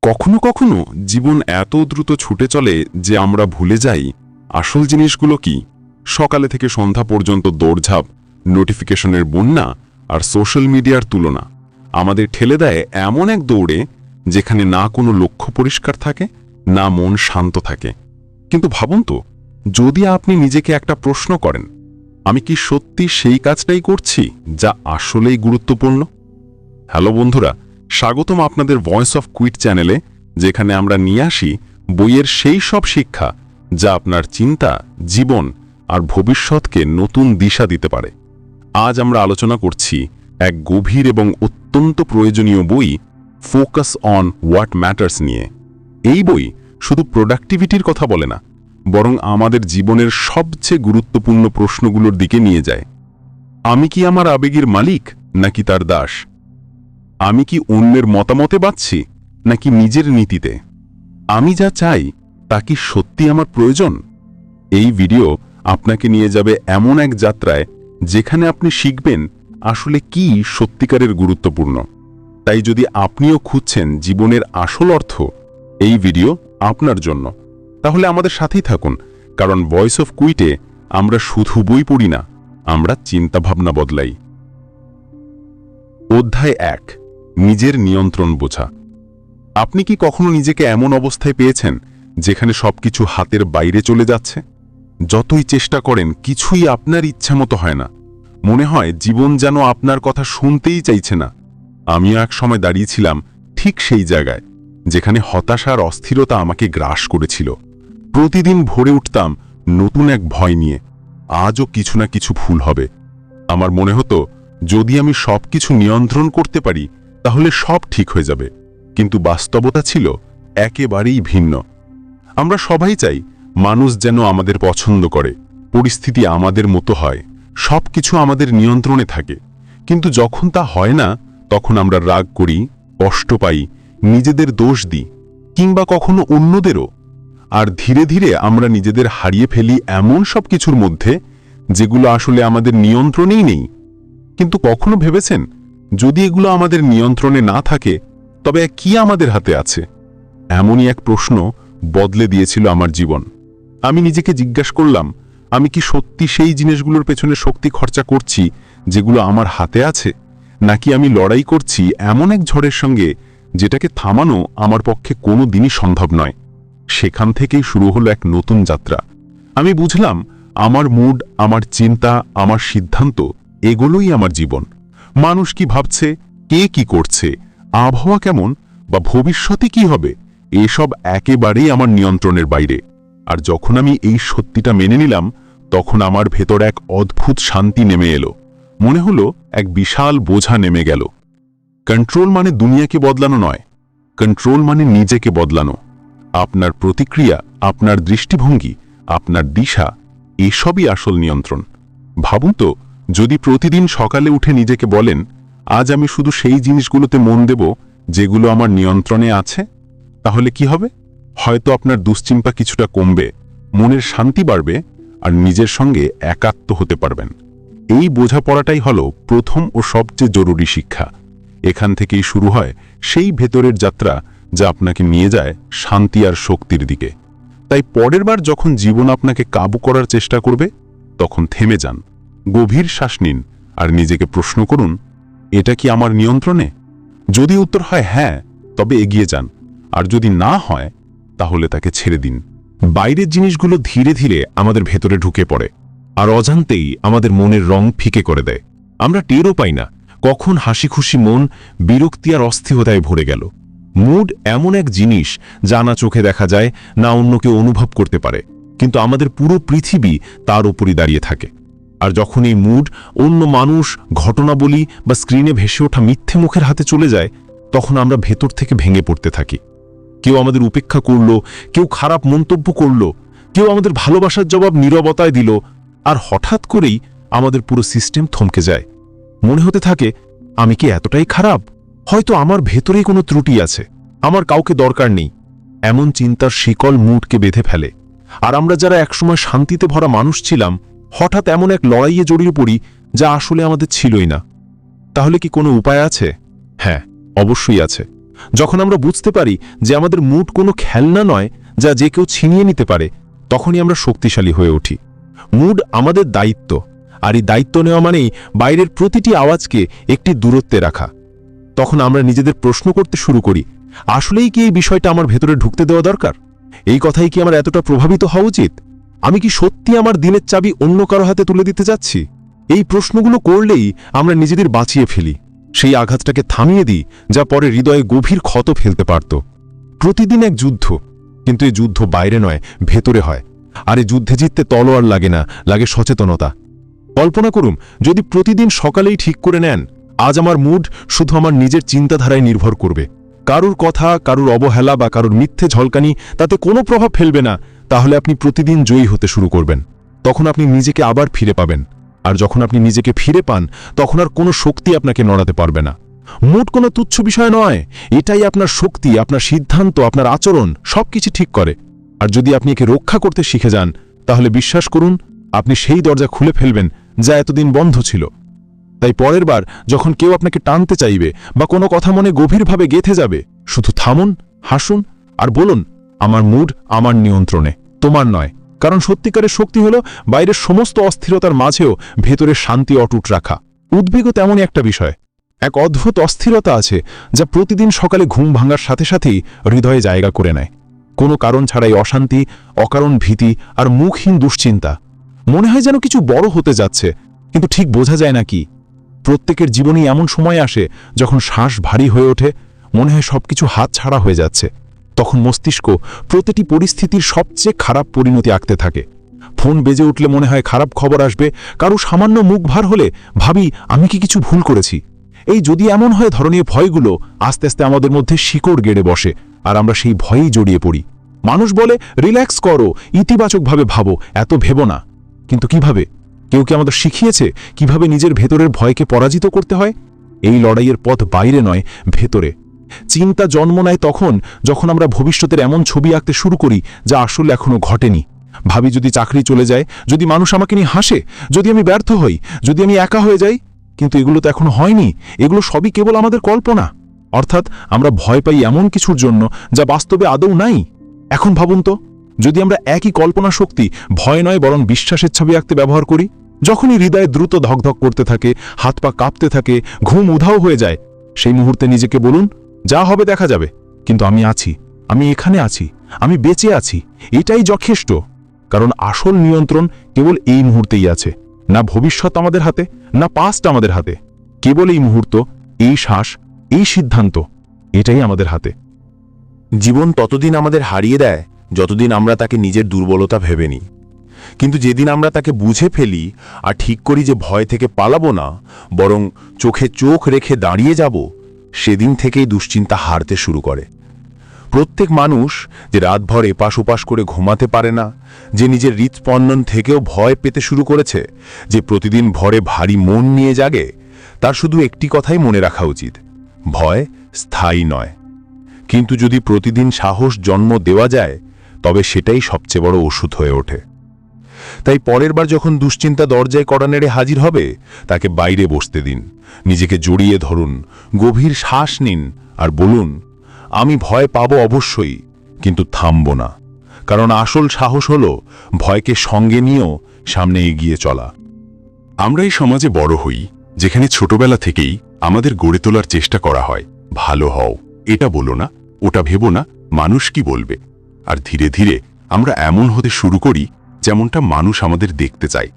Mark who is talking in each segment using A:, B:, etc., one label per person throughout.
A: কখনো কখনো জীবন এত দ্রুত ছুটে চলে যে আমরা ভুলে যাই আসল জিনিসগুলো কি। সকালে থেকে সন্ধ্যা পর্যন্ত দৌড়ঝাঁপ, নোটিফিকেশনের বন্যা আর সোশ্যাল মিডিয়ার তুলনা আমাদের ঠেলে দেয় এমন এক দৌড়ে যেখানে না কোনো লক্ষ্য পরিষ্কার থাকে, না মন শান্ত থাকে। কিন্তু ভাবুন তো, যদি আপনি নিজেকে একটা প্রশ্ন করেন, আমি কি সত্যি সেই কাজটাই করছি যা আসলেই গুরুত্বপূর্ণ? হ্যালো বন্ধুরা, স্বাগতম আপনাদের ভয়েস অফ কুইট চ্যানেলে, যেখানে আমরা নিয়ে আসি বইয়ের সেই সব শিক্ষা যা আপনার চিন্তা, জীবন আর ভবিষ্যৎকে নতুন দিশা দিতে পারে। আজ আমরা আলোচনা করছি এক গভীর এবং অত্যন্ত প্রয়োজনীয় বই, ফোকাস অন হোয়াট ম্যাটার্স নিয়ে। এই বই শুধু প্রোডাক্টিভিটির কথা বলে না, বরং আমাদের জীবনের সবচেয়ে গুরুত্বপূর্ণ প্রশ্নগুলোর দিকে নিয়ে যায়। আমি কি আমার আবেগের মালিক নাকি তার দাস? আমি কি অন্যের মতামতে বাঁচছি নাকি নিজের নীতিতে? আমি যা চাই তা কি সত্যি আমার প্রয়োজন? এই ভিডিও আপনাকে নিয়ে যাবে এমন এক যাত্রায় যেখানে আপনি শিখবেন আসলে কি সত্যিকারের গুরুত্বপূর্ণ। তাই যদি আপনিও খুঁজছেন জীবনের আসল অর্থ, এই ভিডিও আপনার জন্য। তাহলে আমাদের সাথেই থাকুন, কারণ ভয়েস অফ কুইটে আমরা শুধু বই পড়ি না, আমরা চিন্তাভাবনা বদলাই। অধ্যায় 1, নিজের নিয়ন্ত্রণ বোঝা। আপনি কি কখনো নিজেকে এমন অবস্থায় পেয়েছেন যেখানে সবকিছু হাতের বাইরে চলে যাচ্ছে? যতই চেষ্টা করেন কিছুই আপনার ইচ্ছা মতো হয় না। মনে হয় জীবন যেন আপনার কথা শুনতেই চাইছে না। আমিও এক সময় দাঁড়িয়েছিলাম ঠিক সেই জায়গায়, যেখানে হতাশা আর অস্থিরতা আমাকে গ্রাস করেছিল। প্রতিদিন ভোরে উঠতাম নতুন এক ভয় নিয়ে, আজও কিছু না কিছু ভুল হবে। আমার মনে হতো যদি আমি সবকিছু নিয়ন্ত্রণ করতে পারি তাহলে সব ঠিক হয়ে যাবে, কিন্তু বাস্তবতা ছিল একেবারেই ভিন্ন। আমরা সবাই চাই মানুষ যেন আমাদের পছন্দ করে, পরিস্থিতি আমাদের মতো হয়, সবকিছু আমাদের নিয়ন্ত্রণে থাকে। কিন্তু যখন তা হয় না, তখন আমরা রাগ করি, কষ্ট পাই, নিজেদের দোষ দিই, কিংবা কখনো অন্যদেরও। আর ধীরে ধীরে আমরা নিজেদের হারিয়ে ফেলি এমন সব কিছুর মধ্যে যেগুলো আসলে আমাদের নিয়ন্ত্রণেই নেই। কিন্তু কখনো ভেবেছেন, যদি এগুলো আমাদের নিয়ন্ত্রণে না থাকে তবে কি আমাদের হাতে আছে? এমনই এক প্রশ্ন বদলে দিয়েছিল আমার জীবন। আমি নিজেকে জিজ্ঞাসা করলাম, আমি কি সত্যি সেই জিনিসগুলোর পেছনে শক্তি খরচা করছি যেগুলো আমার হাতে আছে, নাকি আমি লড়াই করছি এমন এক ঝড়ের সঙ্গে যেটাকে থামানো আমার পক্ষে কোনো দিনই সম্ভব নয়? সেখান থেকেই শুরু হলো এক নতুন যাত্রা। আমি বুঝলাম আমার মুড, আমার চিন্তা, আমার সিদ্ধান্ত, এগুলোই আমার জীবন। মানুষ কি ভাবছে, কে কি করছে, আবহাওয়া কেমন বা ভবিষ্যতে কি হবে, এসব একেবারেই আমার নিয়ন্ত্রণের বাইরে। আর যখন আমি এই সত্যিটা মেনে নিলাম, তখন আমার ভেতর এক অদ্ভুত শান্তি নেমে এলো। মনে হলো এক বিশাল বোঝা নেমে গেল। কন্ট্রোল মানে দুনিয়াকে বদলানো নয়, কন্ট্রোল মানে নিজেকে বদলানো। আপনার প্রতিক্রিয়া, আপনার দৃষ্টিভঙ্গি, আপনার দিশা, এসবই আসল নিয়ন্ত্রণ। ভাবুন তো, যদি প্রতিদিন সকালে উঠে নিজেকে বলেন, আজ আমি শুধু সেই জিনিসগুলোতে মন দেব যেগুলো আমার নিয়ন্ত্রণে আছে, তাহলে কি হবে? হয়তো আপনার দুশ্চিন্তা কিছুটা কমবে, মনের শান্তি বাড়বে, আর নিজের সঙ্গে একাত্ম হতে পারবেন। এই বোঝাপড়াটাই হলো প্রথম ও সবচেয়ে জরুরি শিক্ষা। এখান থেকেই শুরু হয় সেই ভেতরের যাত্রা যা আপনাকে নিয়ে যায় শান্তি আর শক্তির দিকে। তাই পরের বার যখন জীবন আপনাকে কাবু করার চেষ্টা করবে, তখন থেমে যান, গভীর শ্বাস নিন আর নিজেকে প্রশ্ন করুন, এটা কি আমার নিয়ন্ত্রণে? যদি উত্তর হয় হ্যাঁ, তবে এগিয়ে যান, আর যদি না হয় তাহলে তাকে ছেড়ে দিন।
B: বাইরের জিনিসগুলো ধীরে ধীরে আমাদের ভেতরে ঢুকে পড়ে, আর অজান্তেই আমাদের মনের রং ফিকে করে দেয়। আমরা টেরও পাই না কখন হাসি খুশি মন বিরক্তি আর অস্থিরতায় ভরে গেল। মুড এমন এক জিনিস যা না চোখে দেখা যায়, না অন্য কেউ অনুভব করতে পারে, কিন্তু আমাদের পুরো পৃথিবী তার উপরই দাঁড়িয়ে থাকে। আর যখন এই মুড অন্য মানুষ, ঘটনাবলী বা স্ক্রিনে ভেসে ওঠা মিথ্যে মুখের হাতে চলে যায়, তখন আমরা ভেতর থেকে ভেঙে পড়তে থাকি। কেউ আমাদের উপেক্ষা করল, কেউ খারাপ মন্তব্য করল, কেউ আমাদের ভালোবাসার জবাব নীরবতায় দিল, আর হঠাৎ করেই আমাদের পুরো সিস্টেম থমকে যায়। মনে হতে থাকে, আমি কি এতটাই খারাপ? হয়তো আমার ভেতরেই কোনো ত্রুটি আছে, আমার কাউকে দরকার নেই। এমন চিন্তার শিকল মুডকে বেঁধে ফেলে। আর আমরা যারা একসময় শান্তিতে ভরা মানুষ ছিলাম, হঠাৎ এমন এক লড়াইয়ে জড়িয়ে পড়ি যা আসলে আমাদের ছিলই না। তাহলে কি কোনো উপায় আছে? হ্যাঁ, অবশ্যই আছে। যখন আমরা বুঝতে পারি যে আমাদের মুড কোনো খেলনা নয় যা যে কেউ ছিনিয়ে নিতে পারে, তখনই আমরা শক্তিশালী হয়ে উঠি। মুড আমাদের দায়িত্ব, আর এই দায়িত্ব নেওয়া মানেই বাইরের প্রতিটি আওয়াজকে একটি দূরত্বে রাখা। তখন আমরা নিজেদের প্রশ্ন করতে শুরু করি, আসলেই কি এই বিষয়টা আমার ভেতরে ঢুকতে দেওয়া দরকার? এই কথাই কি আমার এতটা প্রভাবিত হওয়া উচিত? আমি কি সত্যি আমার দিনের চাবি অন্য কারো হাতে তুলে দিতে যাচ্ছি? এই প্রশ্নগুলো করলেই আমরা নিজেদের বাঁচিয়ে ফেলি, সেই আঘাতটাকে থামিয়ে দিই যা পরে হৃদয়ে গভীর ক্ষত ফেলতে পারত। প্রতিদিন এক যুদ্ধ, কিন্তু এই যুদ্ধ বাইরে নয়, ভেতরে হয়। আর এই যুদ্ধে জিততে তলোয়ার লাগে না, লাগে সচেতনতা। কল্পনা করুন, যদি প্রতিদিন সকালেই ঠিক করে নেন, আজ আমার মুড শুধু আমার নিজের চিন্তাধারায় নির্ভর করবে, কারুর কথা, কারুর অবহেলা বা কারুর মিথ্যে ঝলকানি তাতে কোনো প্রভাব ফেলবে না, তাহলে আপনি প্রতিদিন জয়ী হতে শুরু করবেন। তখন আপনি নিজেকে আবার ফিরে পাবেন। আর যখন আপনি নিজেকে ফিরে পান, তখন আর কোনো শক্তি আপনাকে নড়াতে পারবে না। মুড কোনো তুচ্ছ বিষয় নয়, এটাই আপনার শক্তি, আপনার সিদ্ধান্ত, আপনার আচরণ সবকিছু ঠিক করে। আর যদি আপনি একে রক্ষা করতে শিখে যান, তাহলে বিশ্বাস করুন, আপনি সেই দরজা খুলে ফেলবেন যা এতদিন বন্ধ ছিল। তাই পরের বার যখন কেউ আপনাকে টানতে চাইবে বা কোনো কথা মনে গভীরভাবে গেঁথে যাবে, শুধু থামুন, হাসুন আর বলুন, আমার মুড আমার নিয়ন্ত্রণে, তোমার নয়। কারণ সত্যিকারের শক্তি হলো বাইরের সমস্ত অস্থিরতার মাঝেও ভেতরের শান্তি অটুট রাখা। উদ্বেগও তেমনই একটা বিষয়। এক অদ্ভুত অস্থিরতা আছে যা প্রতিদিন সকালে ঘুম ভাঙার সাথে সাথেই হৃদয়ে জায়গা করে নেয়। কোনো কারণ ছাড়াই অশান্তি, অকারণ ভীতি আর মুখহীন দুশ্চিন্তা। মনে হয় যেন কিছু বড় হতে যাচ্ছে, কিন্তু ঠিক বোঝা যায় না কি। প্রত্যেকের জীবনেই এমন সময় আসে যখন শ্বাস ভারী হয়ে ওঠে, মনে হয় সবকিছু হাত ছাড়া হয়ে যাচ্ছে। তখন মস্তিষ্ক প্রতিটি পরিস্থিতির সবচেয়ে খারাপ পরিণতি আঁকতে থাকে। ফোন বেজে উঠলে মনে হয় খারাপ খবর আসবে, কারো সামান্য মুখ ভার হলে ভাবি আমি কি কিছু ভুল করেছি। এই যদি এমন হয় ধরনের ভয়গুলো আস্তে আস্তে আমাদের মধ্যে শিকড় গেড়ে বসে, আর আমরা সেই ভয়েই জড়িয়ে পড়ি। মানুষ বলে রিল্যাক্স করো, ইতিবাচকভাবে ভাবো, এত ভেবো না। কিন্তু কিভাবে? কেউ কি আমাদের শিখিয়েছে কিভাবে নিজের ভেতরের ভয়কে পরাজিত করতে হয়? এই লড়াইয়ের পথ বাইরে নয়, ভেতরে। চিন্তা জন্ম নেয় তখন যখন আমরা ভবিষ্যতের এমন ছবি আঁকতে শুরু করি যা আসলে এখনো ঘটেনি। ভাবি যদি চাকরি চলে যায়, যদি মানুষ আমাকে নিয়ে হাসে, যদি আমি ব্যর্থ হই, যদি আমি একা হয়ে যাই। কিন্তু এগুলো তো এখনো হয়নি, এগুলো সবই কেবল আমাদের কল্পনা। অর্থাৎ আমরা ভয় পাই এমন কিছুর জন্য যা বাস্তবে আদৌ নাই। এখন ভাবুন তো, যদি আমরা একই কল্পনা শক্তি ভয় নয় বরং বিশ্বাসের ছবি আঁকতে ব্যবহার করি, যখনই হৃদয়ে দ্রুত ধকধক করতে থাকে, হাত পা কাঁপতে থাকে, ঘুম উধাও হয়ে যায়, সেই মুহূর্তে নিজেকে বলুন, যা হবে দেখা যাবে, কিন্তু আমি আছি, আমি এখানে আছি, আমি বেঁচে আছি, এটাই যথেষ্ট। কারণ আসল নিয়ন্ত্রণ কেবল এই মুহূর্তেই আছে। না ভবিষ্যৎ আমাদের হাতে, না পাস্ট আমাদের হাতে, কেবল এই মুহূর্ত, এই শ্বাস, এই সিদ্ধান্ত, এটাই আমাদের হাতে।
C: জীবন ততদিন আমাদের হারিয়ে দেয় যতদিন আমরা তাকে নিজের দুর্বলতা ভেবে নিই। কিন্তু যেদিন আমরা তাকে বুঝে ফেলি আর ঠিক করি যে ভয় থেকে পালাবো না, বরং চোখে চোখ রেখে দাঁড়িয়ে যাব, সেদিন থেকেই দুশ্চিন্তা হারতে শুরু করে। প্রত্যেক মানুষ যে রাতভর এপাশ ওপাশ করে ঘুমাতে পারে না, যে নিজের হৃৎস্পন্দন থেকেও ভয় পেতে শুরু করেছে, যে প্রতিদিন ভরে ভারী মন নিয়ে জাগে, তার শুধু একটি কথাই মনে রাখা উচিত: ভয় স্থায়ী নয়। কিন্তু যদি প্রতিদিন সাহস জন্ম দেওয়া যায়, তবে সেটাই সবচেয়ে বড় ওষুধ হয়ে ওঠে। তাই পরের বার যখন দুশ্চিন্তা দরজায় কড়া নেড়ে হাজির হবে, তাকে বাইরে বসতে দিন, নিজেকে জড়িয়ে ধরুন, গভীর শ্বাস নিন আর বলুন, আমি ভয় পাবো অবশ্যই, কিন্তু থামব না। কারণ আসল সাহস হলো ভয়কে সঙ্গে নিয়েও সামনে এগিয়ে চলা।
A: আমরা এই সমাজে বড় হই যেখানে ছোটবেলা থেকেই আমাদের গড়ে তোলার চেষ্টা করা হয়, ভালো হও, এটা বলো না, ওটা ভেবো না, মানুষ কি বলবে। আর ধীরে ধীরে আমরা এমন হতে শুরু করি যেমনটা মানুষ আমাদের দেখতে চায়,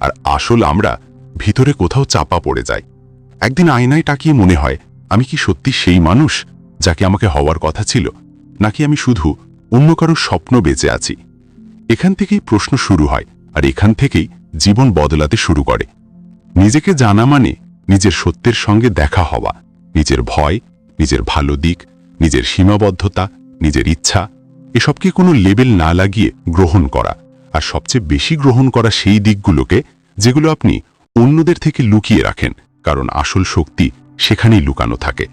A: আর আসল আমরা ভিতরে কোথাও চাপা পড়ে যাই। একদিন আয়নায় তাকিয়ে মনে হয়, আমি কি সত্যি সেই মানুষ যাকে আমাকে হওয়ার কথা ছিল, নাকি আমি শুধু অন্য কারোর স্বপ্ন বেঁচে আছি? এখান থেকেই প্রশ্ন শুরু হয়, আর এখান থেকেই জীবন বদলাতে শুরু করে। নিজেকে জানা মানে নিজের সত্যের সঙ্গে দেখা হওয়া, নিজের ভয়, নিজের ভালো দিক, নিজের সীমাবদ্ধতা, নিজের ইচ্ছা, এসবকে কোনো লেবেল না লাগিয়ে গ্রহণ করা। আর সবচেয়ে বেশি গ্রহণ করা সেই দিকগুলোকে যেগুলো আপনি অন্যদের থেকে লুকিয়ে রাখেন, কারণ আসল শক্তি সেখানেই লুকানো থাকে।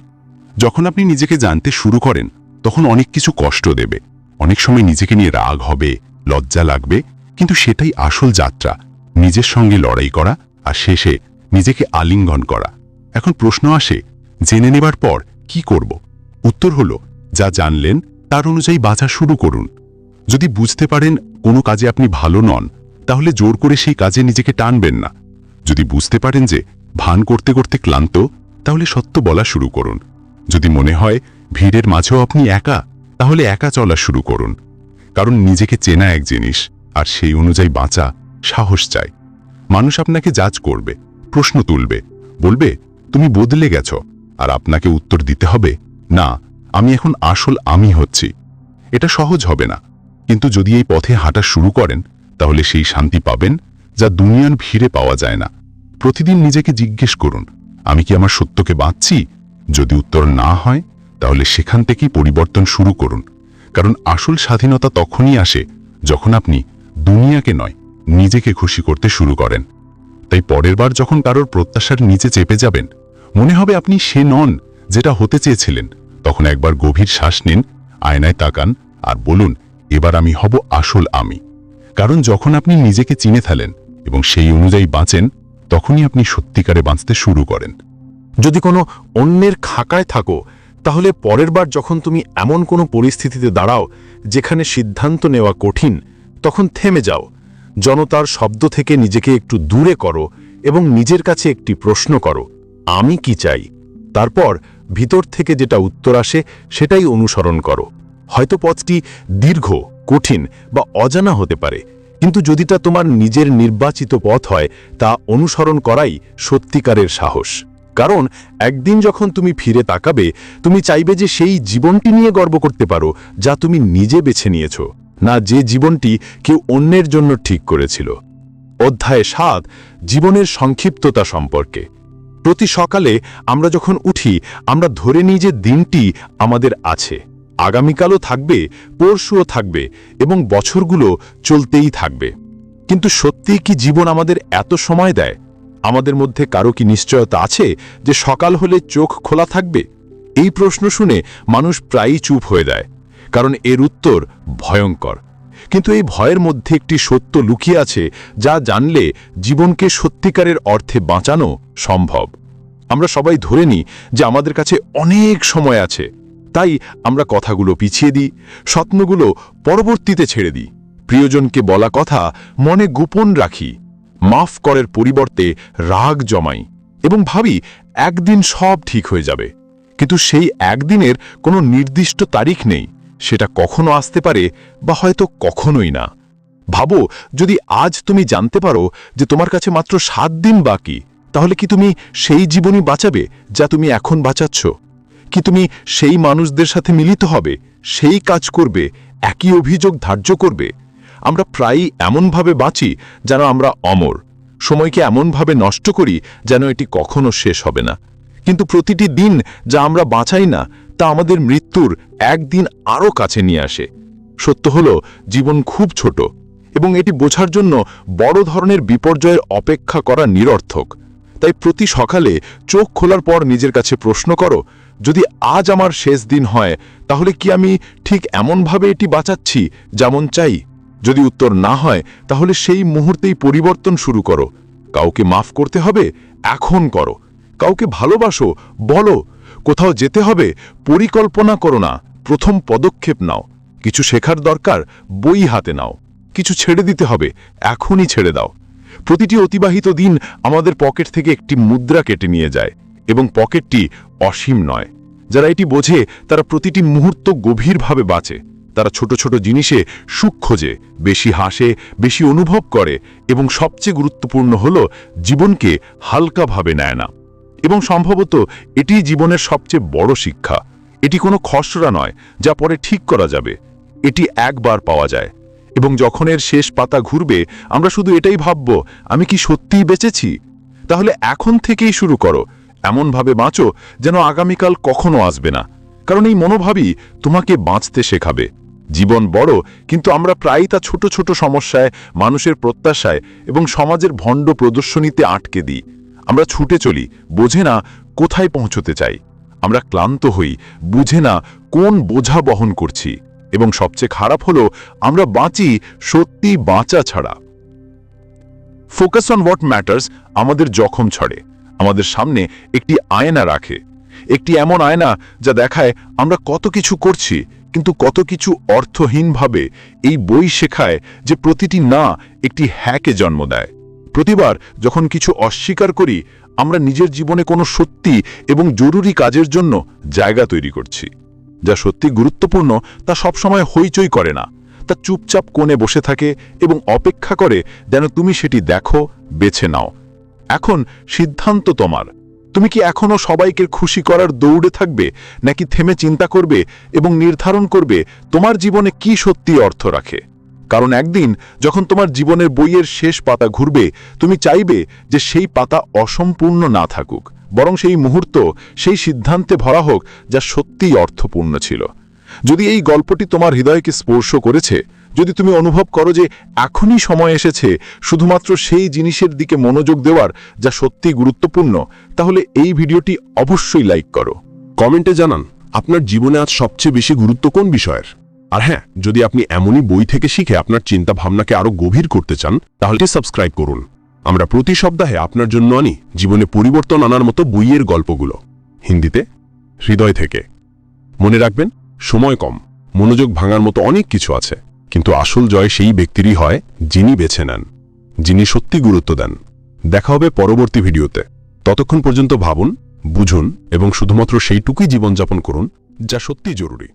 A: যখন আপনি নিজেকে জানতে শুরু করেন, তখন অনেক কিছু কষ্ট দেবে, অনেক সময় নিজেকে নিয়ে রাগ হবে, লজ্জা লাগবে, কিন্তু সেটাই আসল যাত্রা, নিজের সঙ্গে লড়াই করা আর শেষে নিজেকে আলিঙ্গন করা। এখন প্রশ্ন আসে, জেনে নেবার পর কি করব? উত্তর হলো, যা জানলেন তার অনুযায়ী বাঁচা শুরু করুন। যদি বুঝতে পারেন কোনো কাজে আপনি ভালো নন, তাহলে জোর করে সেই কাজে নিজেকে টানবেন না। যদি বুঝতে পারেন যে ভান করতে করতে ক্লান্ত, তাহলে সত্য বলা শুরু করুন। যদি মনে হয় ভিড়ের মাঝেও আপনি একা, তাহলে একা চলা শুরু করুন। কারণ নিজেকে চেনা এক জিনিস, আর সেই অনুযায়ী বাঁচা সাহস চাই। মানুষ আপনাকে জাজ করবে, প্রশ্ন তুলবে, বলবে তুমি বদলে গেছ, আর আপনাকে উত্তর দিতে হবে, না, আমি এখন আসল আমি হচ্ছি। এটা সহজ হবে না, কিন্তু যদি এই পথে হাঁটা শুরু করেন, তাহলে সেই শান্তি পাবেন যা দুনিয়ার ভিড়ে পাওয়া যায় না। প্রতিদিন নিজেকে জিজ্ঞেস করুন, আমি কি আমার সত্যকে বাঁচছি? যদি উত্তর না হয়, তাহলে সেখান থেকেই পরিবর্তন শুরু করুন। কারণ আসল স্বাধীনতা তখনই আসে যখন আপনি দুনিয়াকে নয়, নিজেকে খুশি করতে শুরু করেন। তাই পরের বার যখন কারোর প্রত্যাশার নিচে চেপে যাবেন, মনে হবে আপনি সে নন যেটা হতে চেয়েছিলেন, তখন একবার গভীর শ্বাস নিন, আয়নায় তাকান আর বলুন, এবার আমি হব আসল আমি। কারণ যখন আপনি নিজেকে চিনে ফেলেন এবং সেই অনুযায়ী বাঁচেন, তখনই আপনি সত্যিকারে বাঁচতে শুরু করেন।
C: যদি কোনো অন্যের খাকায় থাকো, তাহলে পরের বার যখন তুমি এমন কোনো পরিস্থিতিতে দাঁড়াও যেখানে সিদ্ধান্ত নেওয়া কঠিন, তখন থেমে যাও। জনতার শব্দ থেকে নিজেকে একটু দূরে করো এবং নিজের কাছে একটি প্রশ্ন করো, আমি কি চাই? তারপর ভিতর থেকে যেটা উত্তর আসে সেটাই অনুসরণ করো। হয়তো পথটি দীর্ঘ, কঠিন বা অজানা হতে পারে, কিন্তু যদিটা তোমার নিজের নির্বাচিত পথ হয়, তা অনুসরণ করাই সত্যিকারের সাহস। কারণ একদিন যখন তুমি ফিরে তাকাবে, তুমি চাইবে যে সেই জীবনটি নিয়ে গর্ব করতে পারো যা তুমি নিজে বেছে নিয়েছ, না যে জীবনটি কেউ অন্যের জন্য ঠিক করেছিল। অধ্যায় 7, জীবনের সংক্ষিপ্ততা সম্পর্কে। প্রতি সকালে আমরা যখন উঠি, আমরা ধরে নিই যে দিনটি আমাদের আছে, আগামীকালও থাকবে, পরশুও থাকবে এবং বছরগুলো চলতেই থাকবে। কিন্তু সত্যিই কি জীবন আমাদের এত সময় দেয়? আমাদের মধ্যে কারো কি নিশ্চয়তা আছে যে সকাল হলে চোখ খোলা থাকবে? এই প্রশ্ন শুনে মানুষ প্রায়ই চুপ হয়ে যায়, কারণ এর উত্তর ভয়ঙ্কর। কিন্তু এই ভয়ের মধ্যে একটি সত্য লুকিয়ে আছে, যা জানলে জীবনকে সত্যিকারের অর্থে বাঁচানো সম্ভব। আমরা সবাই ধরে নিই যে আমাদের কাছে অনেক সময় আছে, তাই আমরা কথাগুলো পিছিয়ে দিই, স্বপ্নগুলো পরবর্তীতে ছেড়ে দিই, প্রিয়জনকে বলা কথা মনে গোপন রাখি, মাফ করার পরিবর্তে রাগ জমাই এবং ভাবি একদিন সব ঠিক হয়ে যাবে। কিন্তু সেই একদিনের কোনো নির্দিষ্ট তারিখ নেই, সেটা কখনো আসতে পারে বা হয়তো কখনোই না। ভাবো, যদি আজ তুমি জানতে পারো যে তোমার কাছে মাত্র 7 দিন বাকি, তাহলে কি তুমি সেই জীবনই বাঁচাবে যা তুমি এখন বাঁচাচ্ছ? কি তুমি সেই মানুষদের সাথে মিলিত হবে, সেই কাজ করবে, একই অভিযোগ ধার্য করবে? আমরা প্রায়ই এমনভাবে বাঁচি যেন আমরা অমর, সময়কে এমনভাবে নষ্ট করি যেন এটি কখনো শেষ হবে না। কিন্তু প্রতিটি দিন যা আমরা বাঁচাই না, তা আমাদের মৃত্যুর একদিন আরও কাছে নিয়ে আসে। সত্য হলো, জীবন খুব ছোট এবং এটি বোঝার জন্য বড় ধরনের বিপর্যয়ের অপেক্ষা করা নিরর্থক। তাই প্রতি সকালে চোখ খোলার পর নিজের কাছে প্রশ্ন করো, যদি আজ আমার শেষ দিন হয়, তাহলে কি আমি ঠিক এমনভাবে এটি বাঁচাচ্ছি যেমন চাই? যদি উত্তর না হয়, তাহলে সেই মুহূর্তেই পরিবর্তন শুরু করো। কাউকে মাফ করতে হবে, এখন করো। কাউকে ভালোবাসো, বলো। কোথাও যেতে হবে, পরিকল্পনা করো না, প্রথম পদক্ষেপ নাও। কিছু শেখার দরকার, বই হাতে নাও। কিছু ছেড়ে দিতে হবে, এখনই ছেড়ে দাও। প্রতিটি অতিবাহিত দিন আমাদের পকেট থেকে একটি মুদ্রা কেটে নিয়ে যায়, এবং পকেটটি অসীম নয়। যারা এটি বোঝে তারা প্রতিটি মুহূর্ত গভীরভাবে বাঁচে। তারা ছোট ছোট জিনিসে সুখ খোঁজে, বেশি হাসে, বেশি অনুভব করে, এবং সবচেয়ে গুরুত্বপূর্ণ হল জীবনকে হালকাভাবে নেয় না। এবং সম্ভবত এটিই জীবনের সবচেয়ে বড় শিক্ষা। এটি কোনো খসড়া নয় যা পরে ঠিক করা যাবে, এটি একবার পাওয়া যায়। এবং যখন এর শেষ পাতা ঘুরবে, আমরা শুধু এটাই ভাবব, আমি কি সত্যিই বেঁচেছি? তাহলে এখন থেকেই শুরু করো, এমনভাবে বাঁচো যেন আগামীকাল কখনো আসবে না। কারণ এই মনোভাবই তোমাকে বাঁচতে শেখাবে। জীবন বড়, কিন্তু আমরা প্রায়ই তা ছোট ছোট সমস্যায়, মানুষের প্রত্যাশায় এবং সমাজের ভণ্ড প্রদর্শনীতে আটকে দিই। আমরা ছুটে চলি, বোঝে না কোথায় পৌঁছতে চাই। আমরা ক্লান্ত হই, বুঝে না কোন বোঝা বহন করছি। এবং সবচেয়ে খারাপ হলো, আমরা বাঁচি সত্যি বাঁচা ছাড়া। ফোকাস অন হোয়াট ম্যাটার্স আমাদের জখম ছড়ে, আমাদের সামনে একটি আয়না রাখে।
A: একটি এমন আয়না যা দেখায় আমরা কত কিছু করছি কিন্তু কত কিছু অর্থহীনভাবে। এই বই শেখায় যে প্রতিটি না একটি হ্যাকে জন্ম দেয়। প্রতিবার যখন কিছু অস্বীকার করি আমরা নিজের জীবনে কোনো সত্যি এবং জরুরি কাজের জন্য জায়গা তৈরি করছি। যা সত্যি গুরুত্বপূর্ণ তা সবসময় হইচই করে না, তা চুপচাপ কোণে বসে থাকে এবং অপেক্ষা করে যেন তুমি সেটি দেখো, বেছে নাও। এখন সিদ্ধান্ত তোমার। তুমি কি এখনো সবাইকে খুশি করার দৌড়ে থাকবে, নাকি থেমে চিন্তা করবে এবং নির্ধারণ করবে তোমার জীবনে কি সত্যি অর্থ রাখে? কারণ একদিন যখন তোমার জীবনের বইয়ের শেষ পাতা ঘুরবে তুমি চাইবে যে সেই পাতা অসম্পূর্ণ না থাকুক, বরং সেই মুহূর্ত সেই সিদ্ধান্তে ভরা হোক যা সত্যিই অর্থপূর্ণ ছিল। যদি এই গল্পটি তোমার হৃদয়কে স্পর্শ করেছে, যদি তুমি অনুভব করো যে এখনই সময় এসেছে শুধুমাত্র সেই জিনিসের দিকে মনোযোগ দেওয়ার যা সত্যি গুরুত্বপূর্ণ, তাহলে এই ভিডিওটি অবশ্যই লাইক করো।
B: কমেন্টে জানান আপনার জীবনে আজ সবচেয়ে বেশি গুরুত্ব কোন বিষয়ের। আর হ্যাঁ, যদি আপনি এমনই বই থেকে শিখে আপনার চিন্তা ভাবনাকে আরো গভীর করতে চান তাহলে সাবস্ক্রাইব করুন। আমরা প্রতি সপ্তাহে আপনার জন্য আনি জীবনে পরিবর্তন আনার মতো বইয়ের গল্পগুলো, হিন্দিতে, হৃদয় থেকে। মনে রাখবেন, সময় কম, মনোযোগ ভাঙার মতো অনেক কিছু আছে, কিন্তু আসল জয় সেই ব্যক্তিরই হয় যিনি বেছে নেন, যিনি সত্যি গুরুত্ব দেন। দেখা হবে পরবর্তী ভিডিওতে। ততক্ষণ পর্যন্ত ভাবুন, বুঝুন এবং শুধুমাত্র সেইটুকুই জীবনযাপন করুন যা সত্যি জরুরি।